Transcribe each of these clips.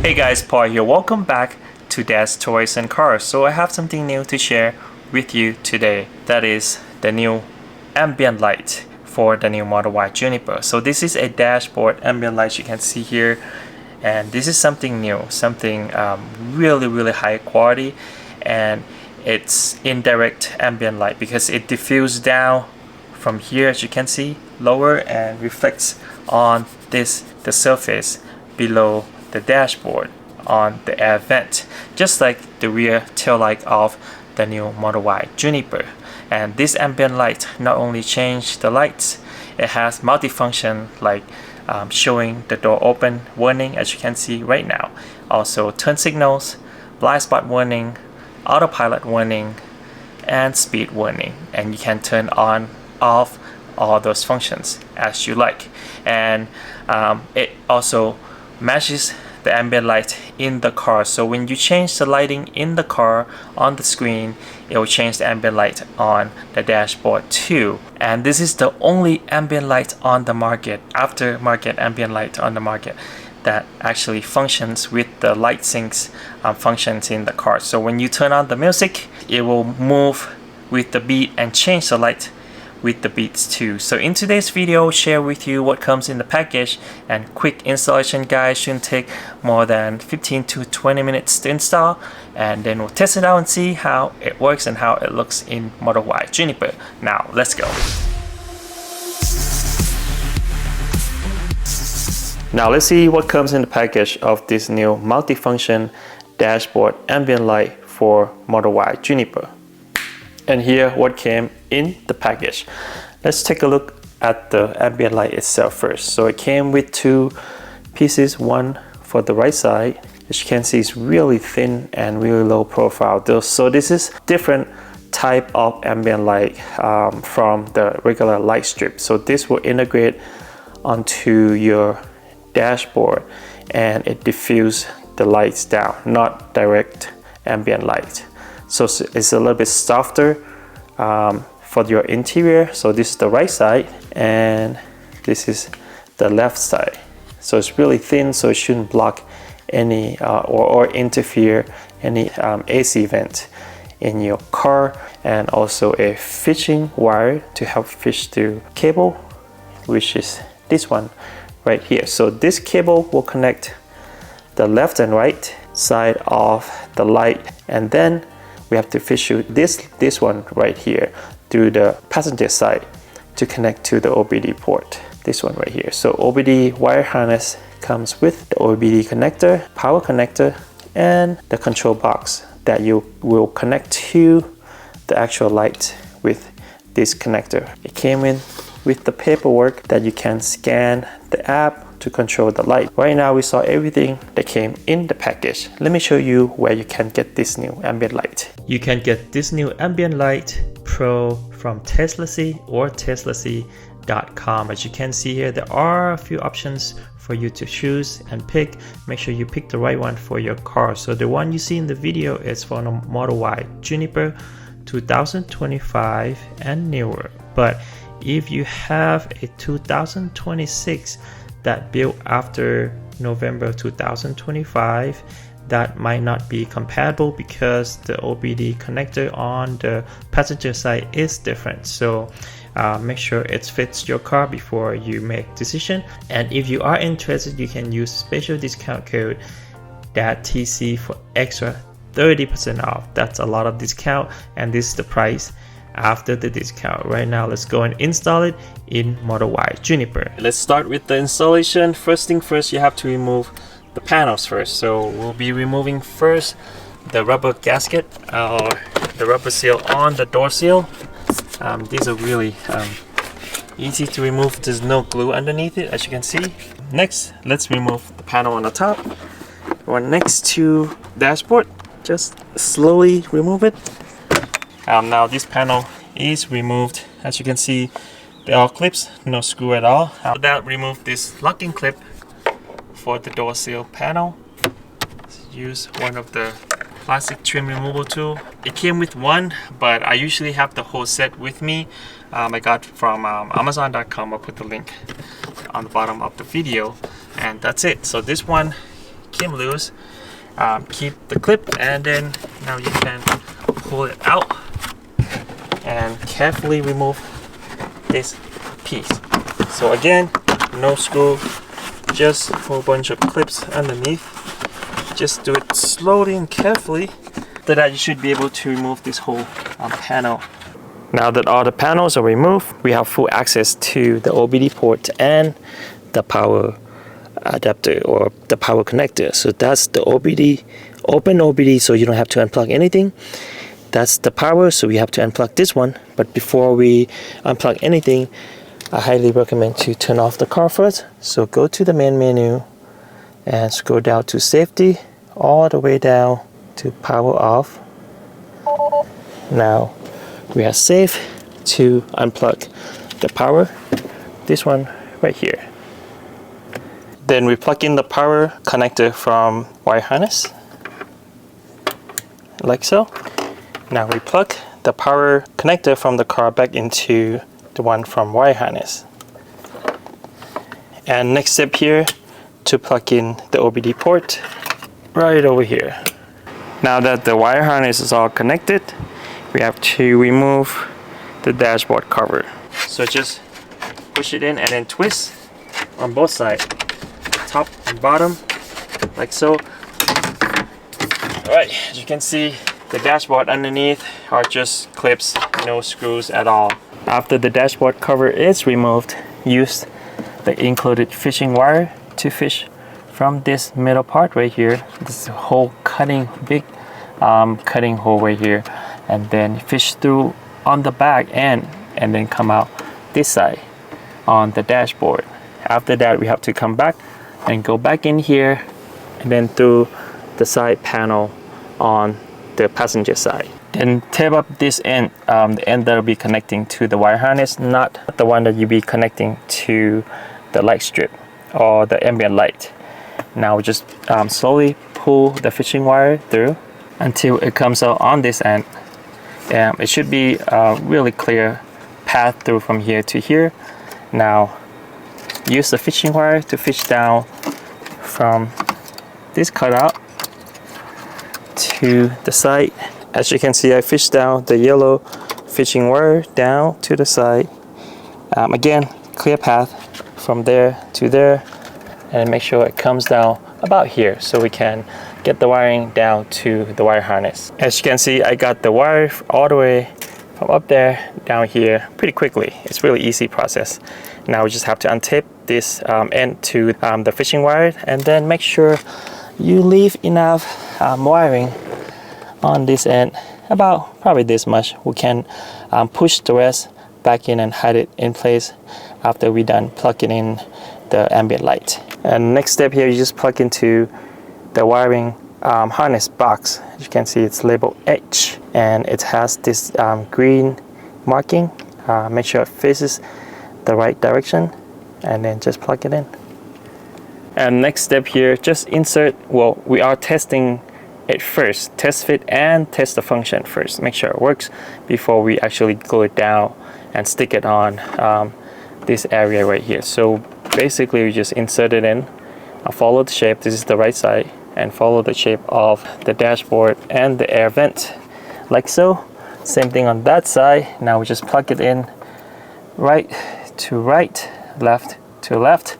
Hey guys, Paul here. Welcome back to Dad's Toys and Cars. So I have something new to share with you today. That is the new ambient light for the new Model Y Juniper. So this is a dashboard ambient light you can see here, and this is something new, something really high quality, and it's indirect ambient light because it diffuses down from here, as you can see, lower, and reflects on the surface below the dashboard on the air vent, just like the rear tail light of the new Model Y Juniper. And this ambient light not only changes the lights, it has multifunction, like showing the door open warning, as you can see right now, also turn signals, blind spot warning, autopilot warning, and speed warning. And you can turn on, off all those functions as you like. And it also matches the ambient light in the car. So when you change the lighting in the car on the screen, it will change the ambient light on the dashboard too. And this is the only ambient light on the market, aftermarket ambient light on the market, that actually functions with the light sinks functions in the car. So when you turn on the music, it will move with the beat and change the light with the beats too. So in today's video, I'll share with you what comes in the package, and quick installation guide, shouldn't take more than 15 to 20 minutes to install, and then we'll test it out and see how it works and how it looks in Model Y Juniper. Now let's go. Now let's see what comes in the package of this new multifunction dashboard ambient light for Model Y Juniper. And here what came in the package. Let's take a look at the ambient light itself first. So it came with two pieces, one for the right side. As you can see, it's really thin and really low profile. So this is different type of ambient light from the regular light strip. So this will integrate onto your dashboard and it diffuses the lights down, not direct ambient light. So it's a little bit softer for your interior. So this is the right side and this is the left side. So it's really thin, so it shouldn't block any or interfere any AC vent in your car. And also a fishing wire to help fish the cable, which is this one right here. So this cable will connect the left and right side of the light, and then we have to fish this one right here through the passenger side to connect to the OBD port, this one right here. So OBD wire harness comes with the OBD connector, power connector, and the control box that you will connect to the actual light with this connector. It came in with the paperwork that you can scan the app to control the light. Right now we saw everything that came in the package. Let me show you where you can get this new ambient light. You can get this new ambient light Pro from Teslacy or teslacy.com. As you can see here, there are a few options for you to choose and pick. Make sure you pick the right one for your car. So the one you see in the video is for the Model Y Juniper 2025 and newer. But if you have a 2026 that built after November 2025, that might not be compatible because the OBD connector on the passenger side is different. So make sure it fits your car before you make decision. And if you are interested, you can use special discount code TC for extra 30% off. That's a lot of discount, and this is the price after the discount. Right now, let's go and install it in Model Y Juniper. Let's start with the installation. First thing first, you have to remove the panels first. So we'll be removing first the rubber gasket or the rubber seal on the door seal. These are really easy to remove. There's no glue underneath it, as you can see. Next, let's remove the panel on the top. Or next to dashboard, just slowly remove it. Now this panel is removed. As you can see, they are clips, no screw at all. After that, remove this locking clip for the door seal panel. Use one of the plastic trim removal tool. It came with one, but I usually have the whole set with me. I got from Amazon.com. I'll put the link on the bottom of the video, and that's it. So this one came loose, keep the clip, and then now you can pull it out and carefully remove this piece. So again, no screw, just a whole bunch of clips underneath. Just do it slowly and carefully. After that, you should be able to remove this whole panel. Now that all the panels are removed, we have full access to the OBD port and the power adapter or the power connector. So that's the OBD, open OBD, so you don't have to unplug anything. That's the power, so we have to unplug this one. But before we unplug anything, I highly recommend to turn off the car first. So go to the main menu and scroll down to safety, all the way down to power off. Now we are safe to unplug the power, this one right here. Then we plug in the power connector from wire harness, like so. Now we plug the power connector from the car back into the one from wire harness. And next step here, to plug in the OBD port right over here. Now that the wire harness is all connected, we have to remove the dashboard cover. So just push it in and then twist on both sides, top and bottom, like so. Alright, as you can see, the dashboard underneath are just clips, no screws at all. After the dashboard cover is removed, use the included fishing wire to fish from this middle part right here, this whole big cutting hole right here, and then fish through on the back end and then come out this side on the dashboard. After that, we have to come back and go back in here and then through the side panel on the passenger side. Then tape up this end, the end that will be connecting to the wire harness, not the one that you'll be connecting to the light strip or the ambient light. Now just slowly pull the fishing wire through until it comes out on this end. It should be a really clear path through from here to here. Now use the fishing wire to fish down from this cutout to the side. As you can see, I fished down the yellow fishing wire down to the side. Again, clear path from there to there, and make sure it comes down about here so we can get the wiring down to the wire harness. As you can see, I got the wire all the way from up there down here pretty quickly. It's really easy process. Now we just have to untape this end to the fishing wire, and then make sure you leave enough wiring on this end, about probably this much. We can push the rest back in and hide it in place after we're done plugging in the ambient light. And next step here, you just plug into the wiring harness box. As you can see, it's labeled H, and it has this green marking. Make sure it faces the right direction, and then just plug it in. And next step here, just insert, well, we are testing it first, test fit and test the function first, make sure it works before we actually glue it down and stick it on this area right here. So basically we just insert it in, follow the shape, this is the right side, and follow the shape of the dashboard and the air vent, like so. Same thing on that side. Now we just plug it in, right to right, left to left.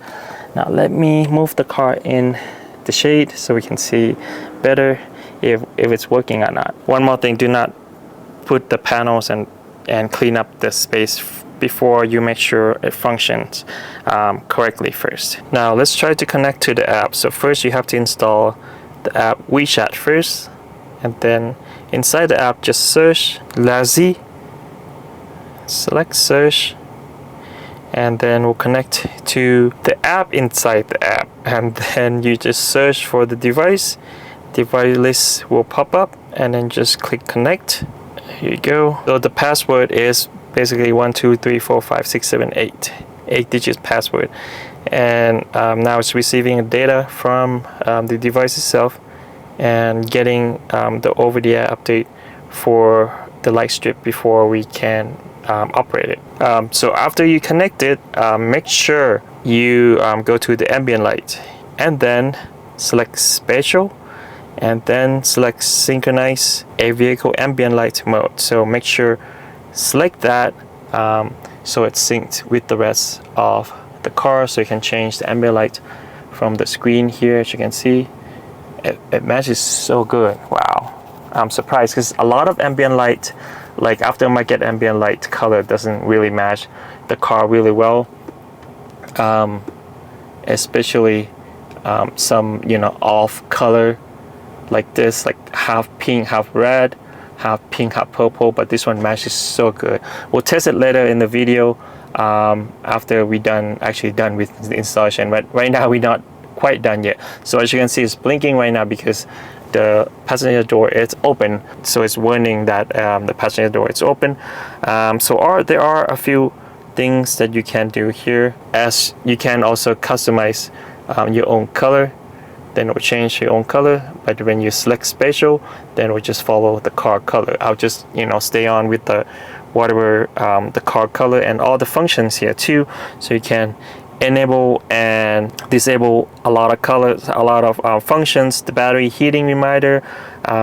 Now let me move the car in the shade so we can see better if it's working or not. One more thing, do not put the panels and clean up the space before you make sure it functions correctly first. Now let's try to connect to the app. So first you have to install the app WeChat first, and then inside the app just search Lazy, select search, and then we'll connect to the app inside the app, and then you just search for the device list will pop up, and then just click connect. Here you go. So the password is basically 1 2 3 4 5 6 7 8 digit password, and now it's receiving data from the device itself and getting the over-the-air update for the light strip before we can operate it. So after you connect it, make sure you go to the ambient light, and then select spatial, and then select synchronize a vehicle ambient light mode. So make sure select that so it's synced with the rest of the car, so you can change the ambient light from the screen here. As you can see, it matches so good. Wow, I'm surprised because a lot of ambient light, like aftermarket ambient light color, doesn't really match the car really well, especially some, you know, off color like this, like half pink half red, half pink half purple, but this one matches so good. We'll test it later in the video after we actually done with the installation, but right now we're not quite done yet. So as you can see, it's blinking right now because the passenger door is open, so it's warning that the passenger door is open. There are a few things that you can do here, as you can also customize your own color. Then it will change your own color, but when you select spatial, then it will just follow the car color. I'll just, you know, stay on with the whatever the car color, and all the functions here too, so you can enable and disable a lot of colors, a lot of functions: the battery heating reminder,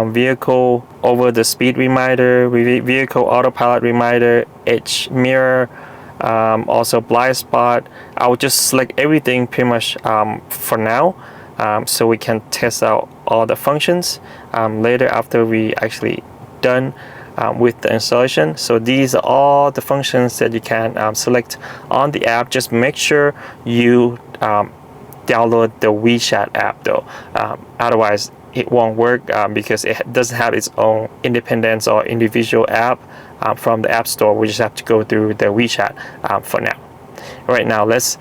vehicle over the speed reminder, vehicle autopilot reminder, edge mirror, also blind spot. I will just select everything pretty much for now, so we can test out all the functions later after we actually done with the installation. So these are all the functions that you can select on the app. Just make sure you download the WeChat app though, otherwise it won't work because it doesn't have its own independent or individual app from the App Store. We just have to go through the WeChat for now. Right now, let's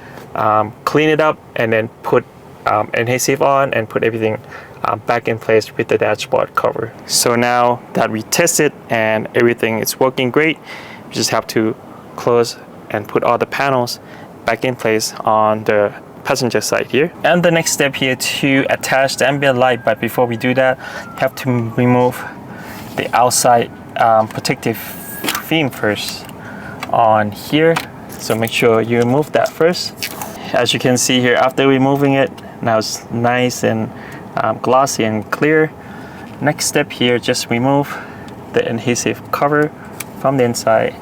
clean it up and then put adhesive on and put everything back in place with the dashboard cover. So now that we tested and everything is working great, we just have to close and put all the panels back in place on the passenger side here. And the next step here to attach the ambient light, but before we do that, you have to remove the outside protective film first on here. So make sure you remove that first. As you can see here, after removing it, now it's nice and glossy and clear. Next step here, just remove the adhesive cover from the inside.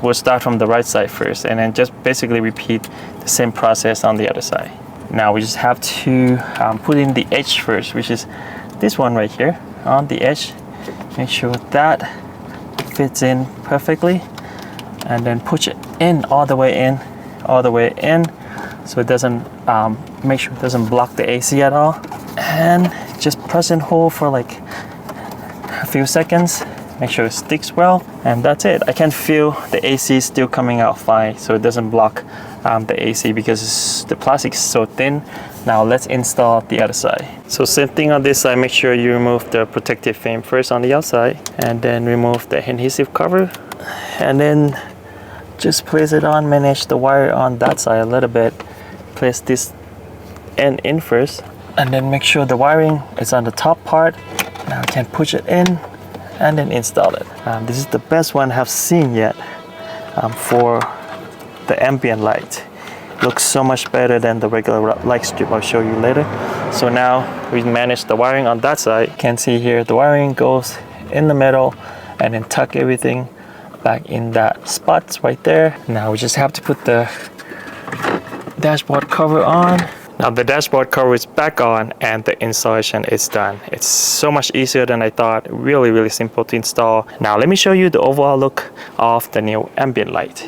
We'll start from the right side first, and then just basically repeat the same process on the other side. Now we just have to put in the edge first, which is this one right here on the edge. Make sure that fits in perfectly, and then push it in all the way in, so it doesn't make sure it doesn't block the AC at all. And just press and hold for like a few seconds. Make sure it sticks well, and that's it. I can feel the AC still coming out fine, so it doesn't block the AC because the plastic is so thin. Now let's install the other side. So same thing on this side. Make sure you remove the protective film first on the outside, and then remove the adhesive cover, and then just place it on. Manage the wire on that side a little bit. Place this end in first, and then make sure the wiring is on the top part. Now I can push it in and then install it. This is the best one I've seen yet for the ambient light. Looks so much better than the regular light strip. I'll show you later. So now we manage the wiring on that side. You can see here the wiring goes in the middle, and then tuck everything back in that spot right there. Now we just have to put the dashboard cover on. Now the dashboard cover is back on and the installation is done. It's so much easier than I thought. Really simple to install. Now let me show you the overall look of the new ambient light.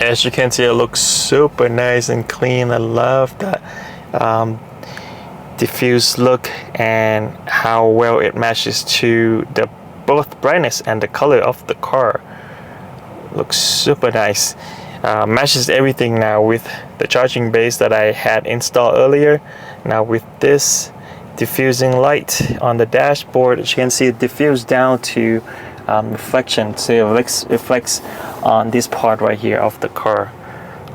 As you can see, it looks super nice and clean. I love that diffuse look and how well it matches to the both brightness and the color of the car. Looks super nice. Matches everything now with the charging base that I had installed earlier. Now with this diffusing light on the dashboard, as you can see, it diffused down to reflection, so it reflects on this part right here of the car.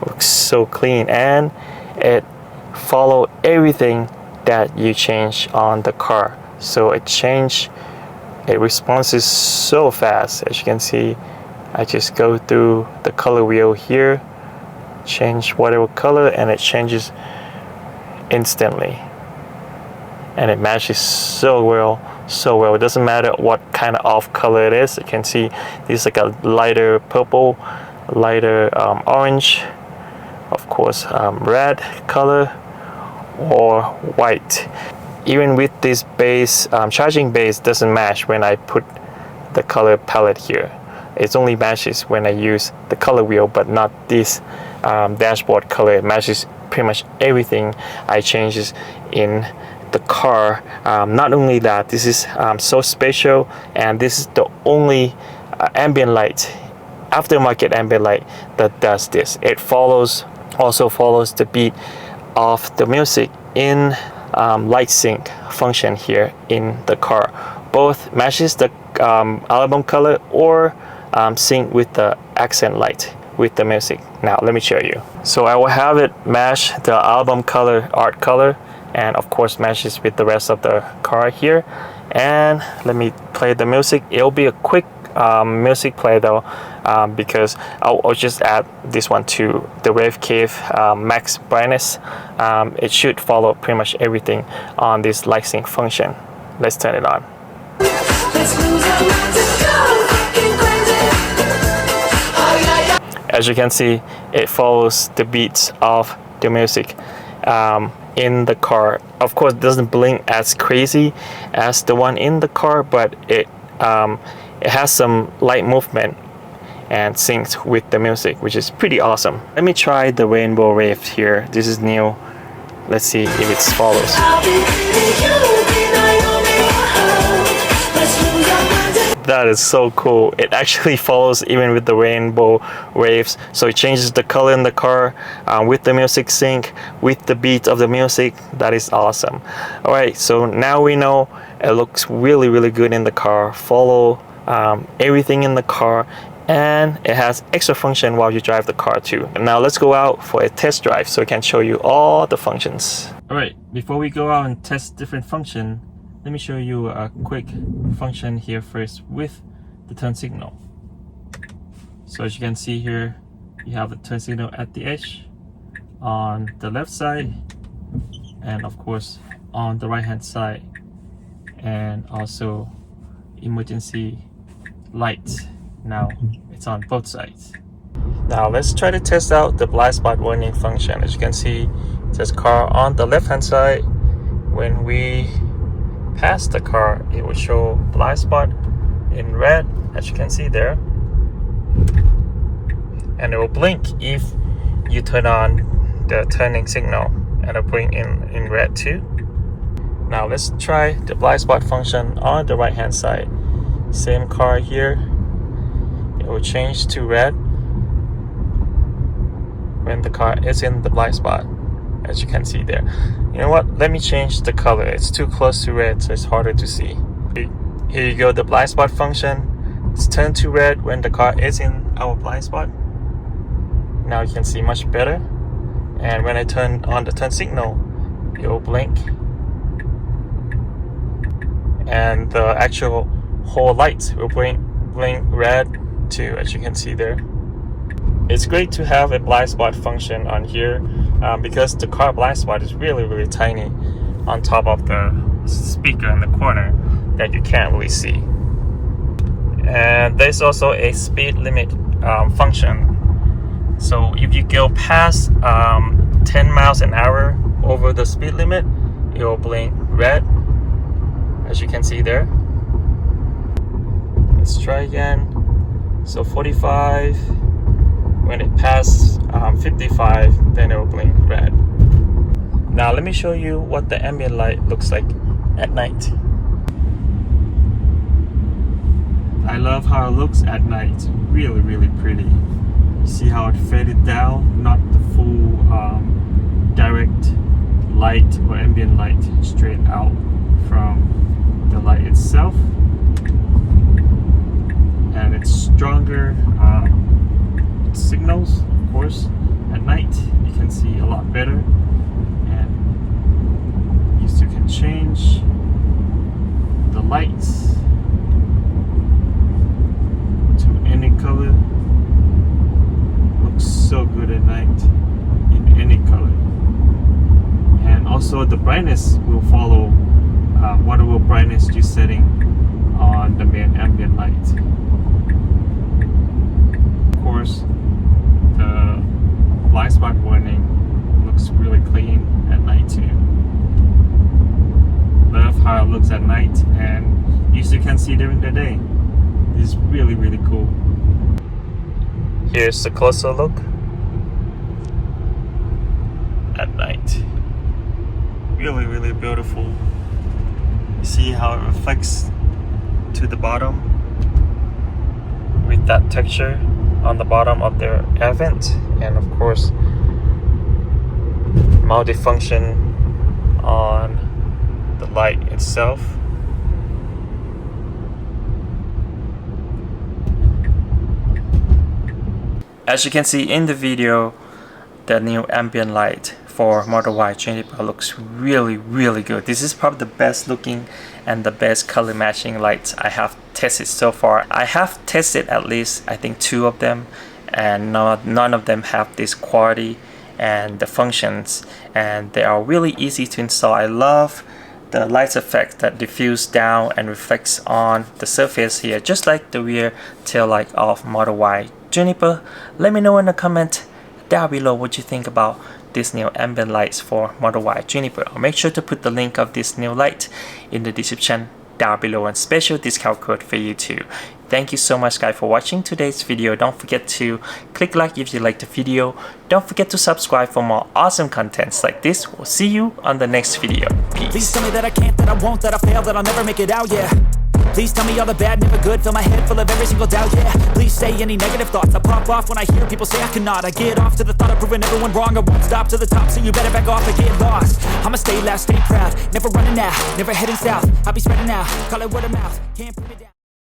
Looks so clean, and it follow everything that you change on the car. So it responds so fast. As you can see, I just go through the color wheel here, change whatever color, and it changes instantly, and it matches so well. It doesn't matter what kind of off color it is. You can see this is like a lighter purple, lighter orange, of course red color, or white. Even with this base, charging base doesn't match when I put the color palette here. It only matches when I use the color wheel, but not this dashboard color. It matches pretty much everything I changes in the car. Not only that, this is so special, and this is the only ambient light, aftermarket ambient light, that does this. It also follows the beat of the music in light sync function here in the car. Both matches the album color or sync with the accent light with the music. Now let me show you. So I will have it match the album color, art color, and of course matches with the rest of the car here. And let me play the music. It'll be a quick music play though, because I'll just add this one to the Wave Cave max brightness. It should follow pretty much everything on this light sync function. Let's turn it on. As you can see, it follows the beats of the music in the car. Of course, it doesn't blink as crazy as the one in the car, but it has some light movement and syncs with the music, which is pretty awesome. Let me try the rainbow wave here. This is new. Let's see if it follows. That is so cool. It actually follows even with the rainbow waves. So it changes the color in the car with the music sync, with the beat of the music. That is awesome. Alright, so now we know it looks really, really good in the car. Follow everything in the car, and it has extra function while you drive the car too. And now let's go out for a test drive so I can show you all the functions. Alright, before we go out and test different function, let me show you a quick function here first with the turn signal. So as you can see here, you have the turn signal at the edge on the left side, and of course on the right hand side, and also emergency light. Now it's on both sides. Now let's try to test out the blind spot warning function. As you can see, it says car on the left hand side. When we pass the car, it will show blind spot in red, as you can see there, and it will blink if you turn on the turning signal, and it'll blink in red too. Now let's try the blind spot function on the right hand side. Same car here, it will change to red when the car is in the blind spot, as you can see there. You know what, let me change the color. It's too close to red, so it's harder to see. Here you go, the blind spot function. It's turned to red when the car is in our blind spot. Now you can see much better. And when I turn on the turn signal, it will blink, and the actual whole light will blink red too, as you can see there. It's great to have a blind spot function on here because the car blind spot is really, really tiny on top of the speaker in the corner that you can't really see. And there's also a speed limit function. So if you go past 10 miles an hour over the speed limit, it will blink red, as you can see there. Let's try again. So 45, When it passes 55, then it will blink red. Now let me show you what the ambient light looks like at night. I love how it looks at night. Really, really pretty. You see how it faded down? Not the full direct light or ambient light straight out from the light itself. And it's stronger signals, of course. At night you can see a lot better, and you still can change the lights to any color. Looks so good at night in any color. And also the brightness will follow whatever brightness you're setting on the main ambient light. Of course, the blind spot warning looks really clean at night too. Love how it looks at night, and you still can see during the day. It's really, really cool. Here's the closer look at night. Really, really beautiful. You see how it reflects to the bottom with that texture on the bottom of their air vent, and of course multifunction on the light itself. As you can see in the video, the new ambient light for Model Y Juniper looks really, really good. This is probably the best looking and the best color matching lights I have tested so far. I have tested at least I think 2 of them, and none of them have this quality and the functions, and they are really easy to install. I love the light effect that diffuse down and reflects on the surface here, just like the rear tail light of Model Y Juniper. Let me know in the comment down below what you think about this new ambient lights for Model Y Juniper. I'll make sure to put the link of this new light in the description down below, and special discount code for you too. Thank you so much guys for watching today's video. Don't forget to click like if you liked the video. Don't forget to subscribe for more awesome contents like this. We'll see you on the next video. Peace. Please tell me that I can't, that I won't, that I fail, that I'll never make it out, yeah. Please tell me all the bad, never good. Fill my head full of every single doubt, yeah. Please say any negative thoughts. I pop off when I hear people say I cannot. I get off to the thought of proving everyone wrong. I won't stop to the top, so you better back off and get lost. I'ma stay loud, stay proud, never running out, never heading south. I'll be spreading out, call it word of mouth. Can't put it down.